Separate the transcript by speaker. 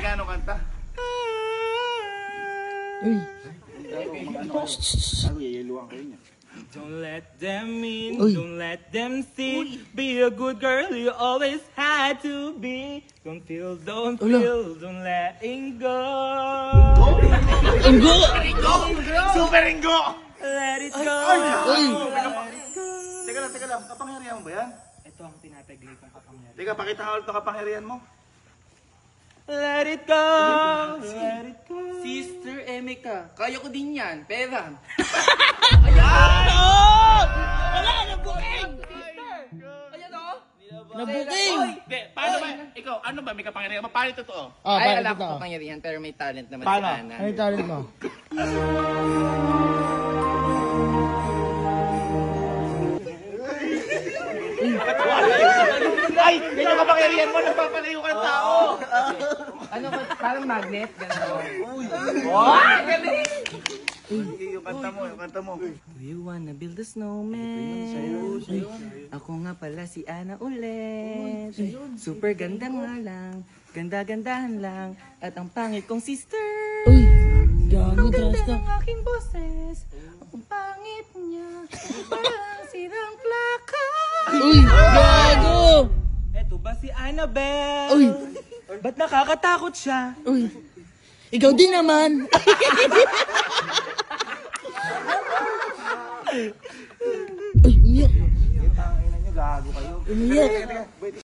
Speaker 1: Amerikano kanta.
Speaker 2: Uy.
Speaker 1: Yayaluan kayo niya.
Speaker 3: Don't let them in, don't let them see. Be a good girl, you always had to be. Don't feel, don't letting go.
Speaker 2: Inggo!
Speaker 1: Super Ingo!
Speaker 3: Let it go.
Speaker 1: Teka lang, kapangyarihan mo ba yan?
Speaker 3: Ito ang tinatagli kong kapangyarihan.
Speaker 1: Teka, pakita nga ulit ang kapangyarihan mo.
Speaker 3: Let it go, let it go.
Speaker 4: Sister Emeka, kaya ko din yan, pera.
Speaker 2: Wala! Nabuking!
Speaker 4: Ayan o.
Speaker 2: Nabuking!
Speaker 1: Hindi, paano ba? Ikaw, ano ba? May kapangyarihan mo? Paano totoo?
Speaker 4: Ay, alam ko kapangyarihan, pero may talent naman
Speaker 1: Paano?
Speaker 4: si Ana.
Speaker 2: Ano yung talent mo?
Speaker 1: Ay! Yan yung kapangyarihan mo! Nagpapalayo ka ng tao!
Speaker 4: Ano ba, parang magnet? Gano'n.
Speaker 1: Yung kanta mo.
Speaker 3: Do you wanna build a snowman? Ako nga pala si Ana ulit. Super ganda nga lang. Ganda-gandahan lang. At ang pangit kong sister.
Speaker 2: Uy! Gago,
Speaker 3: Ang
Speaker 2: trust
Speaker 3: ganda
Speaker 2: na.
Speaker 3: ng aking boses. Ang pangit niya. Parang sirang plaka.
Speaker 2: Uy! Gago!
Speaker 3: Eto ba si Annabelle?
Speaker 2: Uy!
Speaker 3: Ba't nakakatakot siya?
Speaker 2: Uy! Ikaw din naman! Uy! Umiyak!
Speaker 1: Tangina nyo, gago kayo.
Speaker 2: Umiyak!